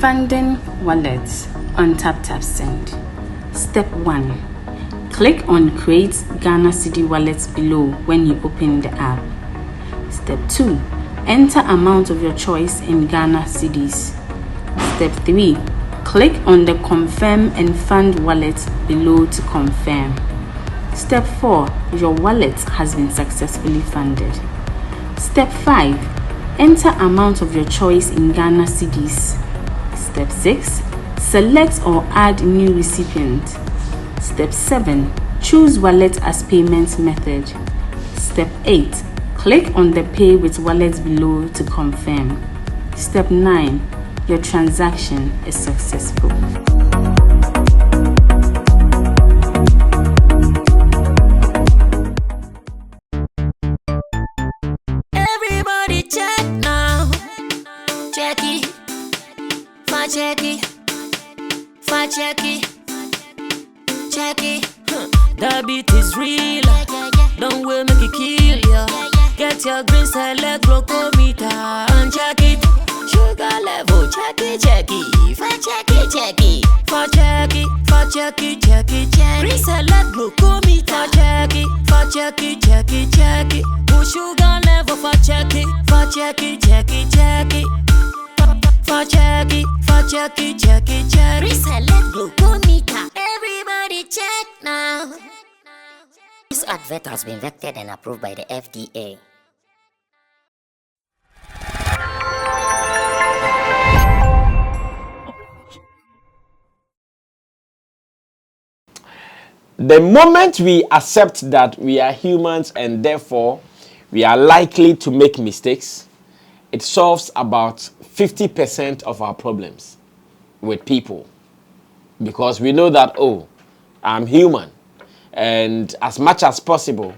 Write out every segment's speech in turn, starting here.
Funding wallets on TapTap Send. Step 1. Click on Create Ghana Cedi Wallets below when you open the app. Step 2. Enter amount of your choice in Ghana Cedis. Step 3. Click on the Confirm and Fund wallet below to confirm. Step 4. Your wallet has been successfully funded. Step 5. Enter amount of your choice in Ghana Cedis. Step 6. Select or add new recipient. Step 7. Choose wallet as payment method. Step 8. Click on the Pay with Wallet below to confirm. Step 9. Your transaction is successful. Everybody check now. Check it. Check it. Check it. Check it. The beat is real. Don't wait, make it kill ya. Get your green select glucometer and check it. Sugar level, check it. Check it. Check it. Check it. Green select glucometer. Check it. Check it. Put sugar level for check it. Check it. Check it. Reselect glucometer. Everybody check now. This advert has been vetted and approved by the FDA. The moment we accept that we are humans and therefore we are likely to make mistakes, it solves about 50% of our problems with people. Because we know that, oh, I'm human. And as much as possible,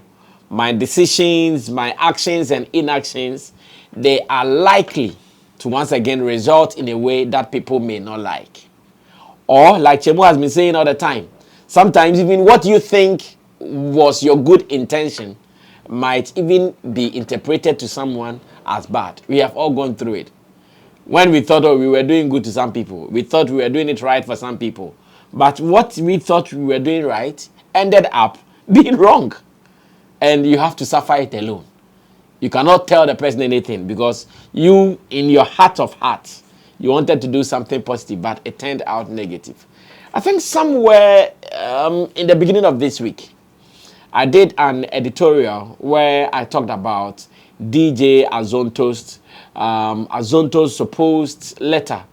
my decisions, my actions and inactions, they are likely to once again result in a way that people may not like. Or, like Chemo has been saying all the time, sometimes even what you think was your good intention might even be interpreted to someone as bad. We have all gone through it. When we thought, oh, we were doing good to some people, we thought we were doing it right for some people. But what we thought we were doing right ended up being wrong. And you have to suffer it alone. You cannot tell the person anything because you, in your heart of hearts, you wanted to do something positive, but it turned out negative. I think somewhere in the beginning of this week, I did an editorial where I talked about DJ Azonto's supposed letter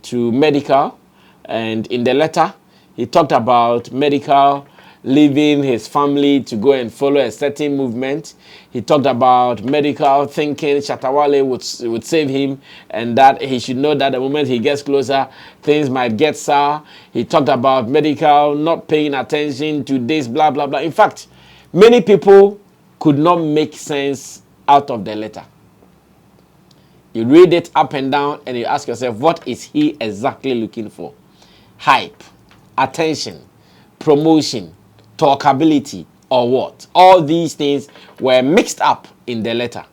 to Medical. And in the letter, he talked about Medical leaving his family to go and follow a certain movement. He talked about Medical thinking Shatta Wale would save him and that he should know that the moment he gets closer, things might get sour. He talked about Medical not paying attention to this, blah, blah, blah. In fact, many people could not make sense out of the letter. You read it up and down and you ask yourself, what is he exactly looking for? Hype, attention, promotion, talkability, or what? All these things were mixed up in the letter.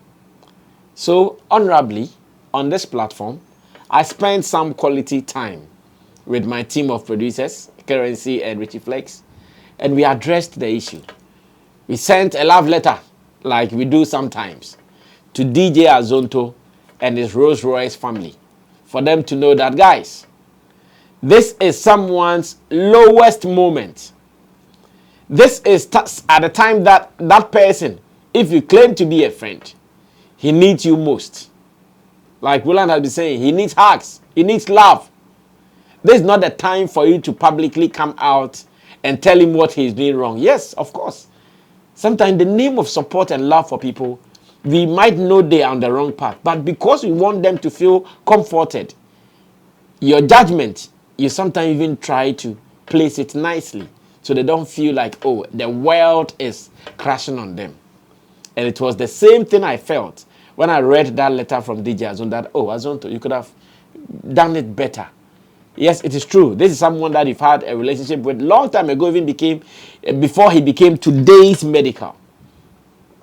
So, honorably, on this platform, I spent some quality time with my team of producers, Currency and Richie Flex, and we addressed the issue. We sent a love letter, like we do sometimes, to DJ Azonto and his Rolls Royce family, for them to know that, guys, this is someone's lowest moment. This is at the time that that person, if you claim to be a friend, he needs you most. Like Roland has been saying, he needs hugs, he needs love. This is not the time for you to publicly come out and tell him what he's doing wrong. Yes, of course. Sometimes in the name of support and love for people, we might know they are on the wrong path. But because we want them to feel comforted, your judgment, you sometimes even try to place it nicely so they don't feel like, oh, the world is crashing on them. And it was the same thing I felt when I read that letter from DJ Azonto, that, oh, Azonto, you could have done it better. Yes, it is true. This is someone that you've had a relationship with long time ago, before he became today's Medical.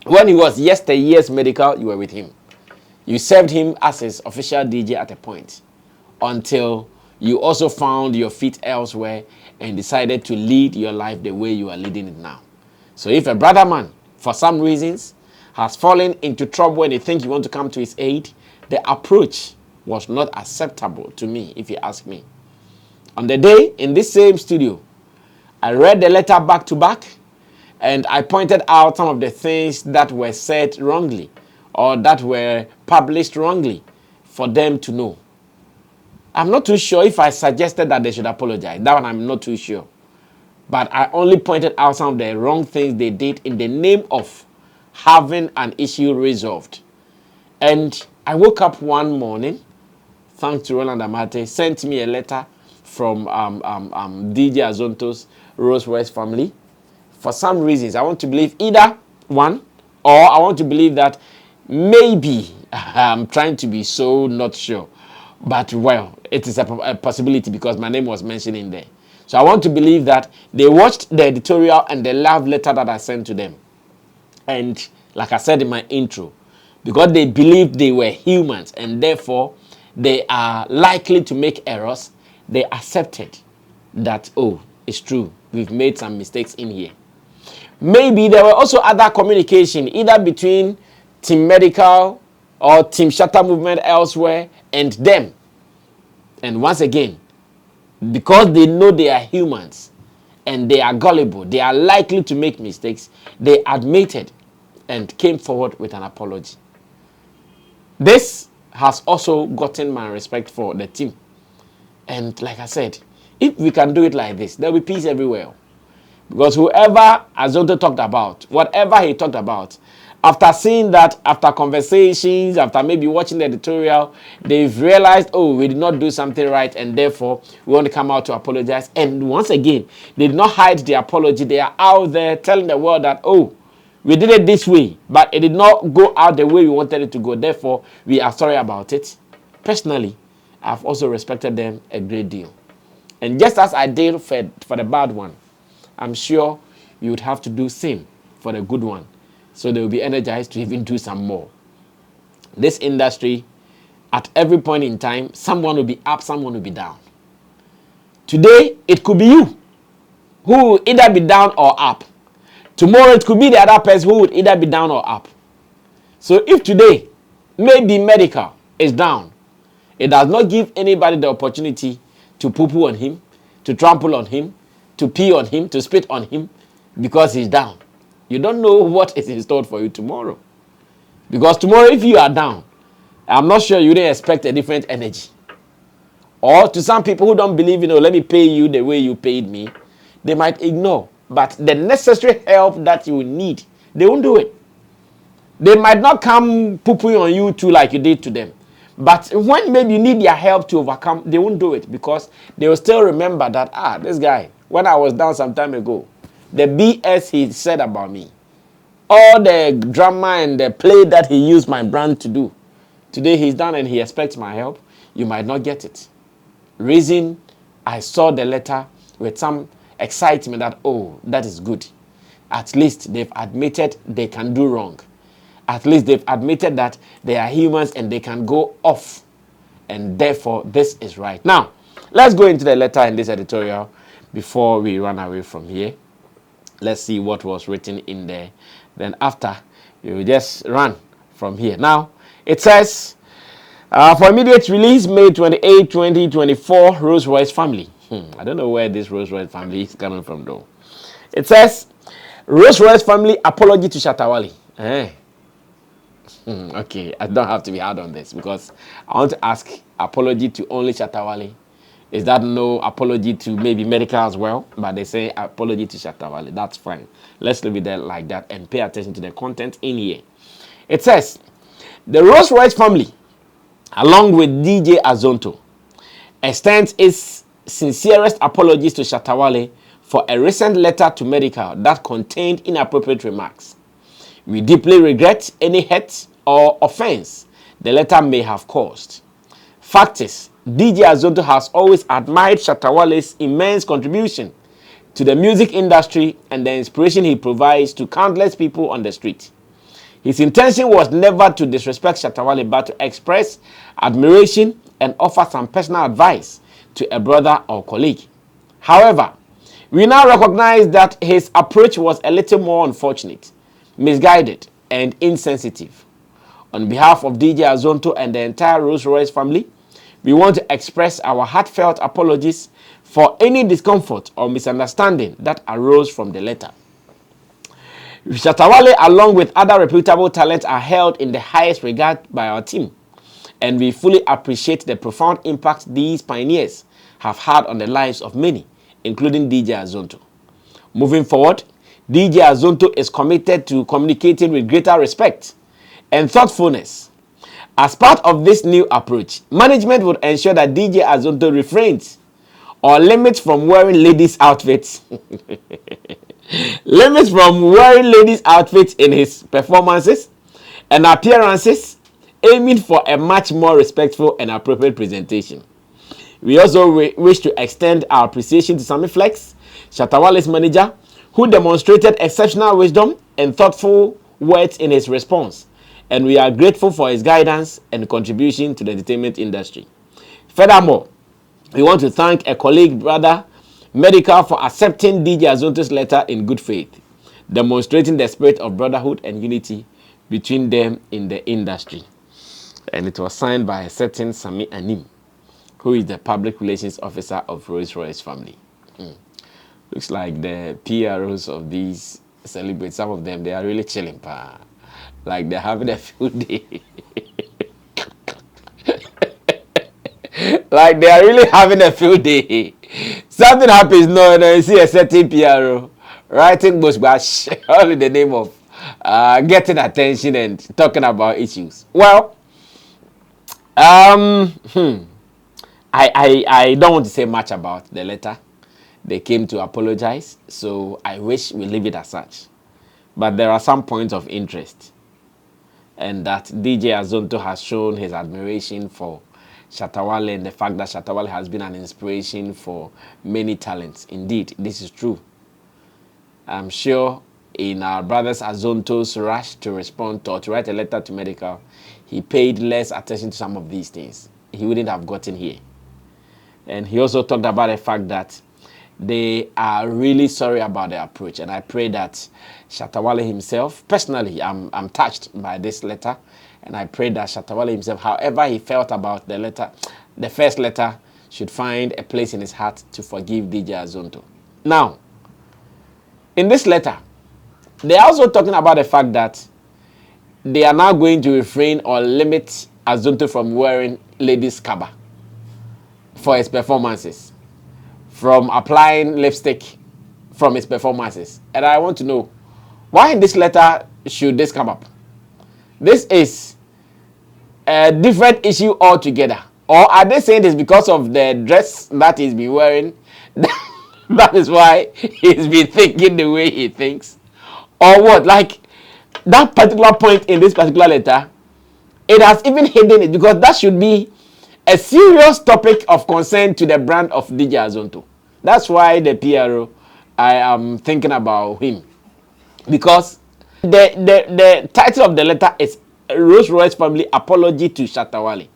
When he was yesteryear's Medical, you were with him. You served him as his official DJ at a point until you also found your feet elsewhere and decided to lead your life the way you are leading it now. So if a brother man, for some reasons, has fallen into trouble and you think you want to come to his aid, the approach was not acceptable to me, if you ask me. On the day, in this same studio, I read the letter back to back, and I pointed out some of the things that were said wrongly or that were published wrongly for them to know. I'm not too sure if I suggested that they should apologize. That one I'm not too sure. But I only pointed out some of the wrong things they did in the name of having an issue resolved. And I woke up one morning, thanks to Roland Amate, sent me a letter from DJ Azonto's Rolls-Royce family. For some reasons, I want to believe either one, or I want to believe that maybe I'm trying to be so not sure. But, well, it is a possibility because my name was mentioned in there. So I want to believe that they watched the editorial and the love letter that I sent to them. And like I said in my intro, because they believed they were humans and therefore they are likely to make errors, they accepted that, oh, it's true, we've made some mistakes in here. Maybe there were also other communication, either between Team Medical or Team Shatta movement elsewhere and them. And once again, because they know they are humans and they are gullible, they are likely to make mistakes, they admitted and came forward with an apology. This has also gotten my respect for the team. And like I said, if we can do it like this, there will be peace everywhere. Because whoever Azonto talked about, whatever he talked about, after seeing that, after conversations, after maybe watching the editorial, they've realized, oh, we did not do something right, and therefore we want to come out to apologize. And once again, they did not hide the apology. They are out there telling the world that, oh, we did it this way, but it did not go out the way we wanted it to go. Therefore, we are sorry about it. Personally, I've also respected them a great deal. And just as I did for the bad one, I'm sure you would have to do same for the good one. So they will be energized to even do some more. This industry, at every point in time, someone will be up, someone will be down. Today, it could be you who will either be down or up. Tomorrow, it could be the other person who would either be down or up. So if today, maybe Medical is down, it does not give anybody the opportunity to poo-poo on him, to trample on him, to pee on him, to spit on him, because he's down. You don't know what is in store for you tomorrow. Because tomorrow, if you are down, I'm not sure you didn't expect a different energy. Or to some people who don't believe, let me pay you the way you paid me, they might ignore. But the necessary help that you need, they won't do it. They might not come poo-pooing on you too like you did to them. But when maybe you need their help to overcome, they won't do it because they will still remember that, this guy, when I was down some time ago, the BS he said about me, all the drama and the play that he used my brand to do, today he's done and he expects my help, you might not get it. Reason, I saw the letter with some excitement that, oh, that is good. At least they've admitted they can do wrong. At least they've admitted that they are humans and they can go off. And therefore, this is right. Now, let's go into the letter in this editorial before we run away from here. Let's see what was written in there. Then after, you will just run from here. Now, it says, for immediate release, May 28, 2024, Rolls-Royce family. I don't know where this Rolls-Royce family is coming from, though. It says, Rolls-Royce family apology to Shatta Wale. Okay, I don't have to be hard on this because I want to ask apology to only Shatta Wale. Is that no apology to maybe Medical as well? But they say apology to Shatta Wale. That's fine. Let's leave it there like that and pay attention to the content in here. It says, the Rolls-Royce family, along with DJ Azonto, extends its sincerest apologies to Shatta Wale for a recent letter to Medical that contained inappropriate remarks. We deeply regret any hurt or offense the letter may have caused. Fact is, DJ Azonto has always admired Shatta Wale's immense contribution to the music industry and the inspiration he provides to countless people on the street. His intention was never to disrespect Shatta Wale, but to express admiration and offer some personal advice to a brother or colleague. However, we now recognize that his approach was a little more unfortunate, misguided, and insensitive. On behalf of DJ Azonto and the entire Rolls-Royce family, we want to express our heartfelt apologies for any discomfort or misunderstanding that arose from the letter. Shatta Wale, along with other reputable talents, are held in the highest regard by our team, and we fully appreciate the profound impact these pioneers have had on the lives of many, including DJ Azonto. Moving forward, DJ Azonto is committed to communicating with greater respect and thoughtfulness. As part of this new approach, management would ensure that DJ Azonto refrains or limits from wearing ladies' outfits. Limits from wearing ladies' outfits in his performances and appearances, aiming for a much more respectful and appropriate presentation. We also wish to extend our appreciation to Sammy Flex, Shatta Wale's manager, who demonstrated exceptional wisdom and thoughtful words in his response, and we are grateful for his guidance and contribution to the entertainment industry. Furthermore, we want to thank a colleague, brother, Medical, for accepting DJ Azonto's letter in good faith, demonstrating the spirit of brotherhood and unity between them in the industry. And it was signed by a certain Sammy Anim, who is the public relations officer of Rolls-Royce family. Looks like the PROs of these celebrities, some of them, they are really chilling, like they're having a field day. Like they are really having a field day. Something happens, no, you see a certain PRO writing books, but all in the name of getting attention and talking about issues. Well, I don't want to say much about the letter. They came to apologize, so I wish we leave it as such. But there are some points of interest, and that DJ Azonto has shown his admiration for Shatta Wale and the fact that Shatta Wale has been an inspiration for many talents. Indeed, this is true. I'm sure in our brother's Azonto's rush to respond or to write a letter to Medical, he paid less attention to some of these things. He wouldn't have gotten here. And he also talked about the fact that they are really sorry about the approach. And I pray that Shatta Wale himself, personally, I'm touched by this letter. And I pray that Shatta Wale himself, however he felt about the letter, the first letter, should find a place in his heart to forgive DJ Azonto. Now, in this letter, they are also talking about the fact that they are now going to refrain or limit Azonto from wearing ladies' kaba for his performances, from applying lipstick from his performances. And I want to know, why in this letter should this come up? This is a different issue altogether. Or are they saying this because of the dress that he's been wearing? That is why he's been thinking the way he thinks? Or what? Like, that particular point in this particular letter, it has even hidden it, because that should be a serious topic of concern to the brand of DJ Azonto. That's why the PRO, I am thinking about him. Because the title of the letter is Rolls-Royce Family Apology to Shatta Wale.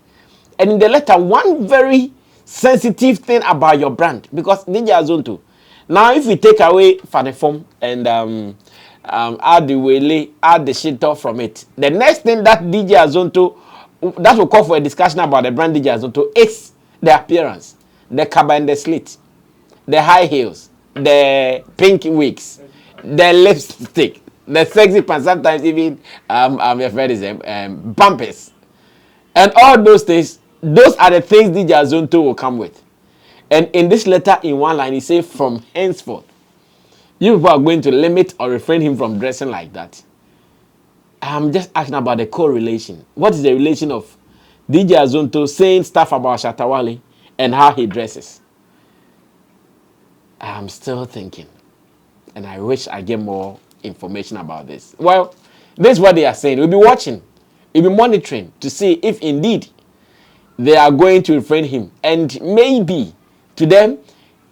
And in the letter, one very sensitive thing about your brand, because DJ Azonto, now if we take away Fanifom and add the Wale, add the Shatta from it, the next thing that DJ Azonto, that will call for a discussion about the brand DJ Azonto, is the appearance, the kaba and the slit, the high heels, the pink wigs, the lipstick, the sexy pants, sometimes even I'm afraid is bumpers, and all those things. Those are the things DJ Azonto will come with. And in this letter, in one line, he says, from henceforth, you people are going to limit or refrain him from dressing like that. I'm just asking about the correlation. What is the relation of DJ Azonto saying stuff about Shatta Wale and how he dresses? I'm still thinking, and I wish I get more information about this. Well, this is what they are saying. We'll be watching, we'll be monitoring to see if indeed they are going to refrain him. And maybe to them,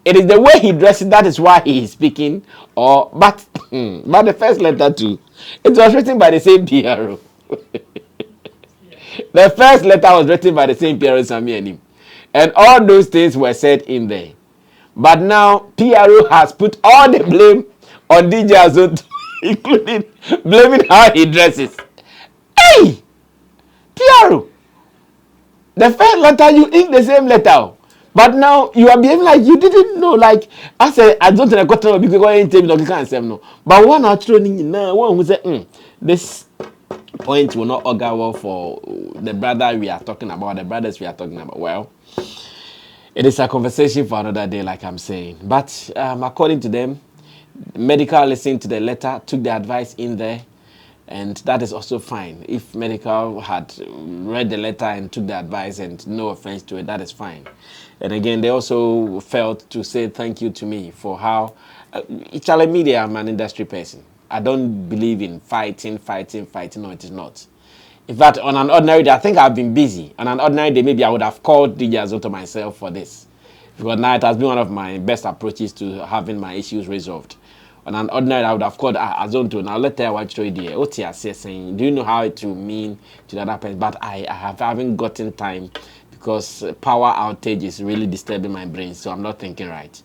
it is the way he dresses, that is why he is speaking. Or but the first letter too, it was written by the same PRO. The first letter was written by the same PRO, Sammy and him. And all those things were said in there. But now, PRO has put all the blame on DJ Azonto, including blaming how he dresses. Hey! PRO! The first letter, you ink the same letter. But now, you are behaving like you didn't know. Like, I said, I don't know because I ain't can't say no. But one or two, one who said, this point will not augur well for the brother we are talking about, the brothers we are talking about. Well, it is a conversation for another day, like I'm saying. But according to them, medical listened to the letter, took the advice in there, and that is also fine. If medical had read the letter and took the advice and no offense to it, that is fine. And again, they also felt to say thank you to me for how, Charlie Media, I'm an industry person. I don't believe in fighting. No, it is not. In fact, on an ordinary day, I think I've been busy. On an ordinary day, maybe I would have called DJ Azonto myself for this. Because now it has been one of my best approaches to having my issues resolved. On an ordinary, I would have called Azonto. Now let her watch you there. OTS saying, do you know how it will mean to the other person? But I haven't gotten time because power outage is really disturbing my brain, so I'm not thinking right.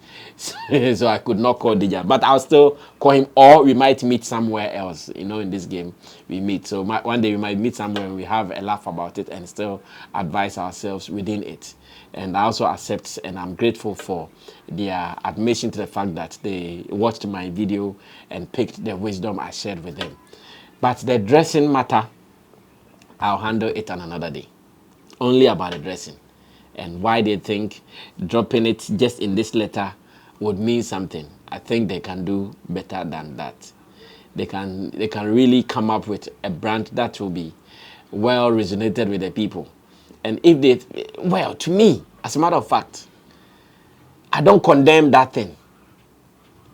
So I could not call DJ, but I'll still call him, or we might meet somewhere else. You know, in this game, we meet. So one day we might meet somewhere and we have a laugh about it and still advise ourselves within it. And I also accept and I'm grateful for their admission to the fact that they watched my video and picked the wisdom I shared with them. But the dressing matter, I'll handle it on another day. Only about the dressing and why they think dropping it just in this letter would mean something. I think they can do better than that. They can really come up with a brand that will be well resonated with the people. And if they, well, to me, as a matter of fact, I don't condemn that thing,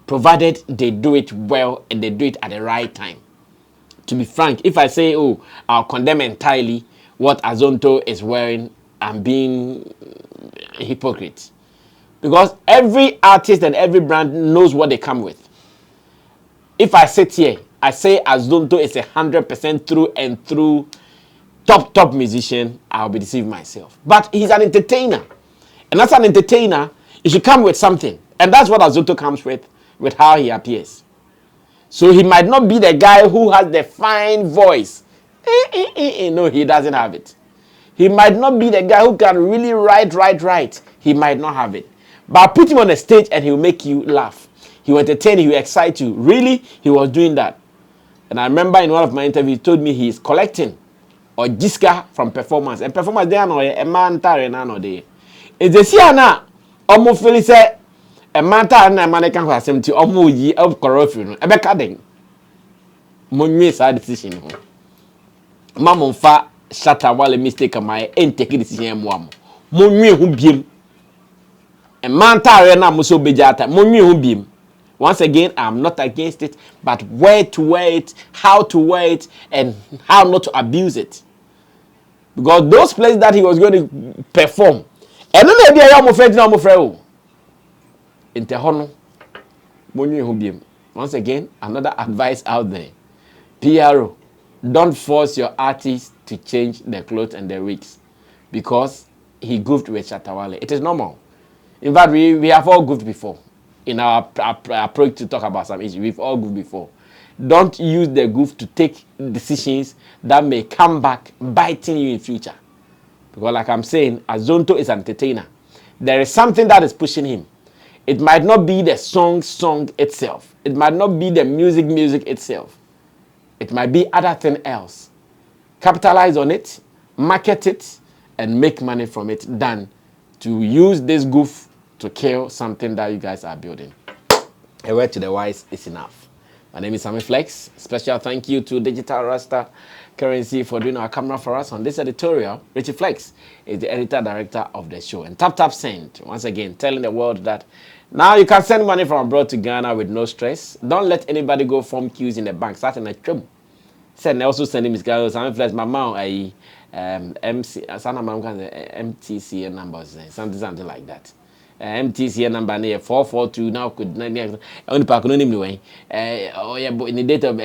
provided they do it well and they do it at the right time. To be frank, if I say, oh, I'll condemn entirely what Azonto is wearing, I'm being a hypocrite. Because every artist and every brand knows what they come with. If I sit here, I say Azonto is 100% through and through top musician, I'll be deceiving myself. But he's an entertainer. And as an entertainer, he should come with something. And that's what Azonto comes with how he appears. So he might not be the guy who has the fine voice. No, he doesn't have it. He might not be the guy who can really write. He might not have it. But put him on the stage and he'll make you laugh. He will entertain you, he will excite you. Really, he was doing that. And I remember in one of my interviews, he told me he is collecting or jiska from performance. And performance, they are not a man no day. It's a siana, almost feel say a man and a man can have 70 almost ye of corruption. A beckading. Money side decision. Mamma fa Shatta Wale mistake my ain't taking decision one. Money who beam. A man na muso bejata. Money who beam. Once again, I'm not against it, but where to wear it, how to wear it, and how not to abuse it. Because those places that he was going to perform, and then maybe I am afraid no afraid. In Tehono, money who beam. Once again, another advice out there. PRO, don't force your artist to change their clothes and their wigs because he goofed with Shatta Wale. It is normal. In fact, we have all goofed before. In our approach to talk about some issues, we've all goofed before. Don't use the goof to take decisions that may come back biting you in future. Because like I'm saying, Azonto is an entertainer. There is something that is pushing him. It might not be the song itself. It might not be the music itself. It might be other thing else. Capitalize on it, market it, and make money from it than to use this goof to kill something that you guys are building. A word to the wise is enough. My name is Sammy Flex. Special thank you to Digital Rasta Currency for doing our camera for us on this editorial. Richie Flex is the editor-director of the show. And TapTap Send, once again, telling the world that now you can send money from abroad to Ghana with no stress. Don't let anybody go form queues in the bank. Start in a trim. Send also sending Miss Carol Sammy Flex, my mom, MTC numbers, something like that. MTC number near 442 now could only park no name way. Oh yeah, but in the date of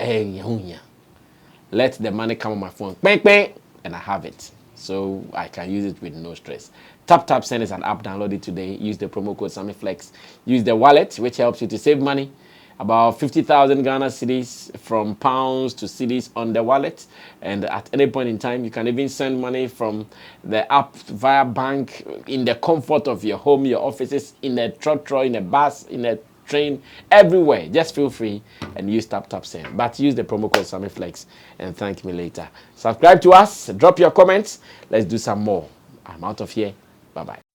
let the money come on my phone, bang, bang, and I have it, so I can use it with no stress. TapTap Send is an app. Download it today. Use the promo code SammyFlex. Use the wallet, which helps you to save money. About 50,000 Ghana cedis from pounds to cedis on the wallet. And at any point in time, you can even send money from the app via bank in the comfort of your home, your offices, in a truck, in a bus, in a train, everywhere. Just feel free and use TapTap Send. But use the promo code SammyFlex and thank me later. Subscribe to us. Drop your comments. Let's do some more. I'm out of here. Bye-bye.